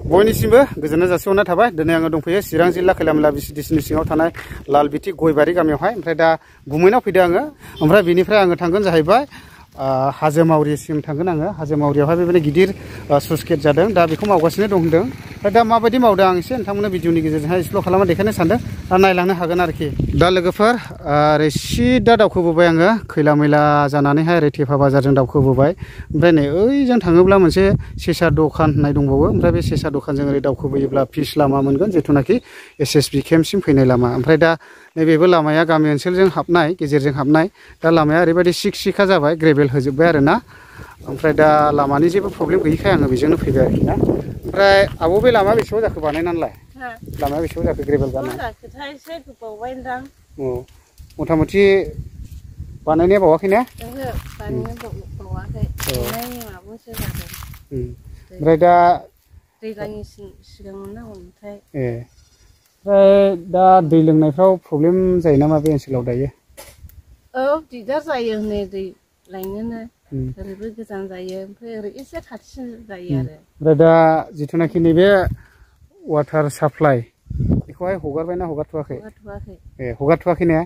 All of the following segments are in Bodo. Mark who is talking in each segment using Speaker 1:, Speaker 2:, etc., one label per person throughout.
Speaker 1: बयनिसिमबो गोजोननाय जासिहरनाय थाबाय। दिनै आङो दंफैयो चिरां जिल्ला खैलामैला बिसिडिसिनि सिङाव थानाय लालबिथि गयबारि गामियावहाय। ओमफ्राय दा गुमैनाव फैदों आङो। ओमफ्राय बेनिफ्राय आङो थांगोन जाहैबाय हाजोमावरिसिम थांगोन आङो। हाजोमावरियावहाय बेबायदि गिदिर स्लुइस गेट जादों। दा बेखौ मावगासिनो दं होनदों। ओमफ्राय दा माबायदि मावदों आं एसे नोंथांमोननो भिडिअनि गेजेरजोंहाय एक्सप्लर खालामना देखायनो सानदों। दा नायलांनो हागोन आरोखि। दा लोगोफोर ओरै सिदा दावखोबोबाय आङो खैलामैला जानानैहाय ओरै थेफा बाजारजों दावखोबोबाय। ओमफ्राय नै ओइजों थाङोब्ला मोनसे सेसा दखान होननाय दंबावो। ओमफ्राय बे सेसा दखानजों ओरै दावखोबोयोब्ला फिस लामा मोनगोन, जिथुनाखि SSB केम्पसिम फैनाय लामा। ओमफ्राय दा नैबेबो लामाया गामि ओनसोलजों हाबनाय, गेजेरजों हाबनाय। दा लामाया ओरैबायदि सिखा जाबाय, ग्रेभेल होजोब्बाय आरो ना। ओमफ्राय दा लामानि जेबो प्रब्लेम गैयिखाय आङो बेजोंनो फैबाय आरोखि ना। ओमफ्राय आब' बे लामा बेसेबां जाखो बानायनानैलाय? लामाया बेसेबां जाखो ग्रेभेल बानाय? औ मथा मथि बानायनाया बावाखै ना? ओमफ्राय दा दैज्लांनि सिगांमोन ना अन्थाइ। ओमफ्राय दा दै लोंनायफ्राव प्रब्लेम जायो नामा बे ओनसोलाव दायो?
Speaker 2: औ दिगदार जायो हनै दै लायनोनो। ओरैबो गोजान जायो, ओमफ्राय ओरै एसे खाथिसिन जायो आरो।
Speaker 1: ओमफ्राय दा जिथुनाखि नैबे वाटार साप्लाइ बेखौहाय हगारबायना हगारथ'वाखै?
Speaker 2: हगारथ'वाखै।
Speaker 1: हगारथ'वाखै ने?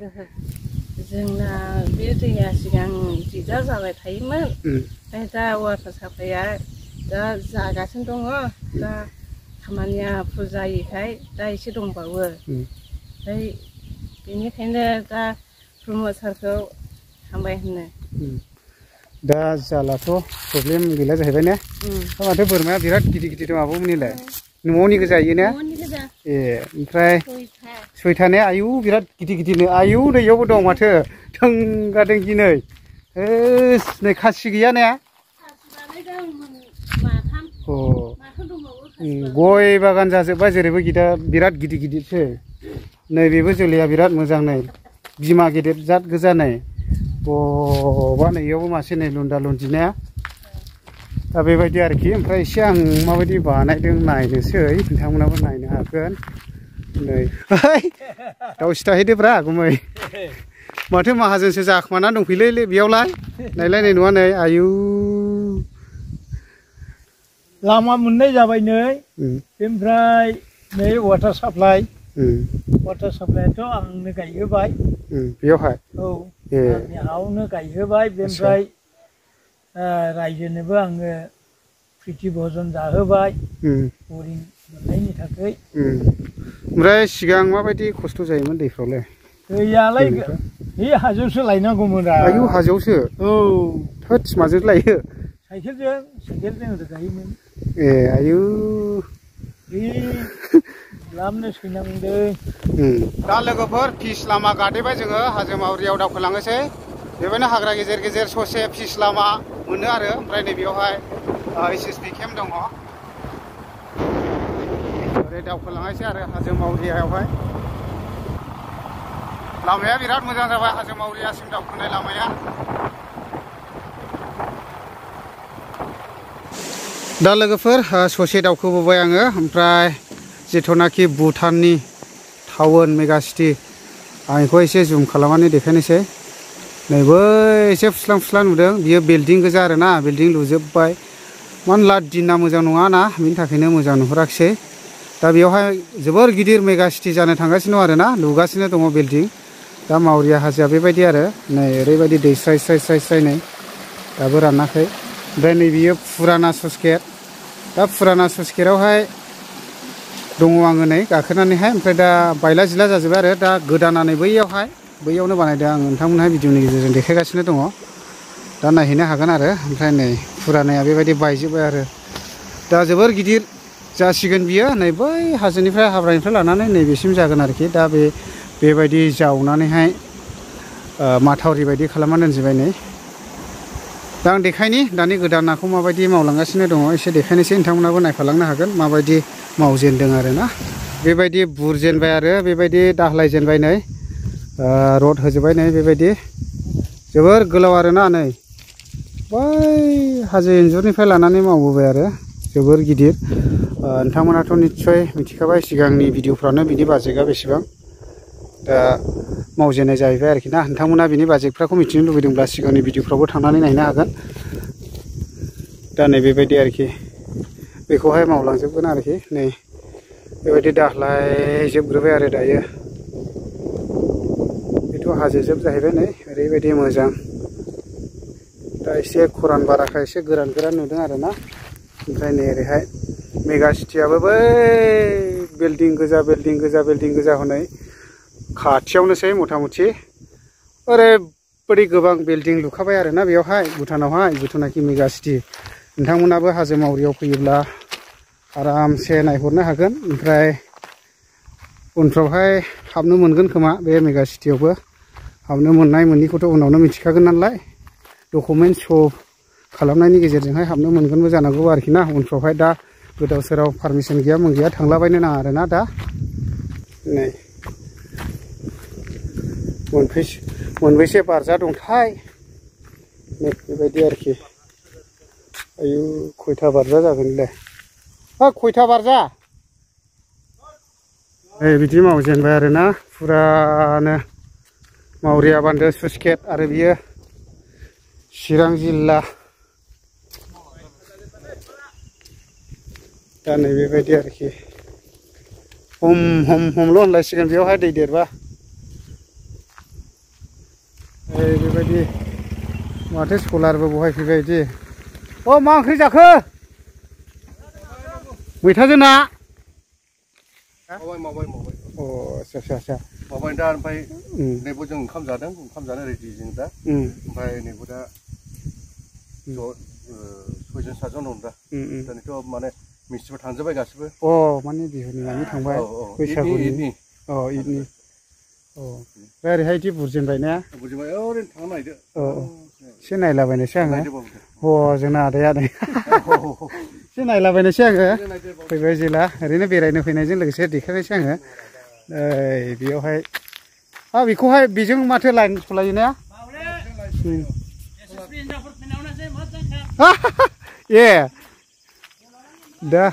Speaker 2: जोंना बे दैया सिगां दिगदार जाबाय थायोमोन। ओमफ्राय दा वाटार साप्लाइया दा जागासिनो दङ। दा खामानिया फुल जायैखाय दा एसे दंबावो। ओमफ्राय बेनिखायनो दा प्रमद सारखौ हामबाय होनो।
Speaker 1: दा जालाथ' प्रब्लेम गैला जाहैबाय ने? माथो बोरमाया बिराद गिदिर गिदिर दं आब'मोननिलाय? न'आवनि गोजा इयो ने? ओमफ्राय सयथा ने? आयु बिराद गिदिर गिदिरनो। आयु दैयावबो दं माथो थोंगा थोंगि नै। नै खासि गैया ने? गय बागान जाजोब्बाय जेरैबो बिराद गिदिर गिदिरसो। नैबेबो जोलैया बिराद मोजां नै। बिमा गेदेर जात गोजा नै। बा नैयावबो मासे नै लुन्दा लुन्दिनाया। दा बेबायदि आरोखि। ओमफ्राय एसे आं माबायदि बानायदों नायनोसै, नोंथांमोनाबो नायनो हागोन। नै दाउ सिथाहैदोब्रा गुमै। माथो माहाजोनसो जाखोमानानै दंफैयोलै बेयावलाय। नायलाय नै नङा नै। आयु
Speaker 3: लामा मोननाय जाबाय नै। ओमफ्राय नै वाटार साप्लाइ। वाटार साप्लाइआथ' आंनो गायहोबाय
Speaker 1: बेयावहाय।
Speaker 3: औ हायावनो गायहोबाय। बेनिफ्राय रायजोनोबो आङो प्रिति भजन जाहोबाय बरिं मोननायनि थाखाय।
Speaker 1: ओमफ्राय सिगां माबायदि खस्थ' जायोमोन दैफ्रावलाय?
Speaker 3: दैयालाय बे हाजोआवसो लायनांगौमोन।
Speaker 1: आयु हाजोआवसो? औ थोद माजों लायो?
Speaker 3: साइकेलजों रोगायोमोन।
Speaker 1: आयु
Speaker 3: लामनो सैनांदों।
Speaker 1: दा लोगोफोर फिस लामा गाथेबाय जोङो हाजोमावरियाव दावखोलांनोसै। बेबायदिनो हाग्रा गेजेर गेजेर ससे फिस लामा मोनो आरो। ओमफ्राय नैबेयावहाय SSB केम्प दङ। ओरै दावखोलांनोसै आरो हाजोमावरियावहाय। लामाया बिराद मोजां जाबाय हाजोमावरियासिम दावखोनाय लामाया। दा लोगोफोर ससे दावखोबोबाय आङो। ओमफ्राय जिथुनाखि भुटाननि टाउन मेगा सिटि, आं बेखौ एसे जुम खालामनानै देखायनोसै। नै बै एसे फुस्लां फुस्लां नुदों, बियो बिल्डिं गोजा आरोना। बिल्डिं लुजोब्बाय। मानो होनब्ला दिना मोजां नङा ना, बिनि थाखायनो मोजां नुहुराखिसै। दा बेयावहाय जोबोर गिदिर मेगा सिटि जानो थांगासिनो दं आरोना, लुगासिनो दङ बिल्डिं। दा मावरिया हाजोआ बेबायदि आरो नै ओरैबायदि दै स्राय स्राय स्राय स्राय नै दाबो रानाखै। ओमफ्राय नै बियो फुराना स्लुइस गेट। दा फुराना स्लुइस गेटआवहाय दङ आङो नै गाखोनानैहाय। ओमफ्राय दा बायला जिला जाजोब्बाय आरो। दा गोदाना नै बैयावनो बानायदों आं नोंथांमोनहा भिडिअनि गेजेरजों देखायगासिनो दङ। दा नायहैनो हागोन आरो। ओमफ्राय नै फुरानाया बेबायदि बायजोब्बाय आरो। दा जोबोर गिदिर जासिगोन बियो। नै बै हाजोनिफ्राय हाब्रानिफ्राय लानानै नैबेसिम जागोन आरोखि। दा बेबायदि जावनानैहाय माथावरि बायदि खालामना दोनजोब्बाय नै। दा आं देखायनि दानि गोदानाखौ माबायदि मावलांगासिनो दङ, एसे देखायनोसै। नोंथांमोनाबो नायफालांनो हागोन माबायदि मावजेनदों आरोना। बेबायदि बुरजेनबाय आरो बेबायदि दाहलायजेनबाय नै। रड होजोब्बाय नै बेबायदि। जोबोर गोलाव आरोना नै। बै हाजो इन्जुरनिफ्राय लानानै मावबोबाय आरो जोबोर गिदिर। नोंथांमोनाथ' निस्सय मिथिखाबाय सिगांनि भिडिअफ्रावनो बिनि बाजेटआ बेसेबां। दा मावजेननाय जाहैबाय आरोखि ना। नोंथांमोना बिनि बाजेटफोरखौ मिथिनो लुबैदोंब्ला सिगांनि भिडिअफ्रावबो थांनानै नायनो हागोन। दा नै बेबायदि आरोखि। बेखौहाय मावलांजोबगोन आरोखि नै बेबायदि दाख्लायजोबग्रोबाय आरो दायो बेथ' हाजोजोब जाहैबाय नै ओरैबायदि मोजां दा एसे खरान बाराखाय एसे गोरान गोरान नुदों आरो ना ओमफ्राय नै ओरैहाय मेगा सिटियाबो बै बिल्डिं गोजा हनै खाथियावनोसै मथा मथि ओरैबायदि गोबां बिल्डिं लुखाबाय आरो ना बेयावहाय भुटानावहाय जिथुनाखि मेगा सिटि नोंथांमोनाबो हाजो मावरियाव फैयोब्ला आरामसे नायहरनो हागोन ओमफ्राय उनफ्रावहाय हाबनो मोनगोन खोमा बे मेगा सिटियावबो हाबनो मोननाय मोनैखौथ' उनावनो मिथिखागोन नालाय डकुमेन्ट शो खालामनायनि गेजेरजोंहाय हाबनो मोनगोनबो जानांगौ आरोखि ना उनफ्रावहाय दा गोदाव सोराव पारमिसन गैया मोन गैया थांलाबायनो नाङा आरोना दा नै मोनबेसे बारजा दंथाय नै बेबायदि आरोखि आयु खयथा बारजा जागोनलै खयथा बारजा बिदि मावजेनबाय आरोना फुरानो मावरिया बान्दो स्लुइस गेट आरो बियो चिरां जिल्ला दा नै बेबायदि आरोखि हमल' होनलायसिगोन बेयावहाय दै देरबा बेबायदि माथो सलारबो बहायफैबाय बिदि मा ओंख्रि जाखो मैथाजों ना
Speaker 4: मावबाय
Speaker 1: आच्छा
Speaker 4: मावबाय दा ओमफ्राय नैबो जों ओंखाम जादों ओंखाम जानो रेडि जों दा ओमफ्राय नैबो दा सयजन सातजन दं दा दानिथ' माने मिस्ट्रिफोर थांजोब्बाय गासिबो
Speaker 1: माने बिहुनि मानि थांबाय बैसागुनि इदनि ओमफ्राय ओरैहाय बिदि बुरजेनबाय ना
Speaker 4: ओरैनो थांनो नागिरदो
Speaker 1: एसे नायलाबायनोसै आङो जोंना आदाया नै एसे नायलाबायनोसै आङो फैबाय जेला ओरैनो बेरायनो फैनायजों लोगोसे देखायनोसै आङो बेयावहाय बेखौहाय बेजों माथो लाइन सलायो ना दा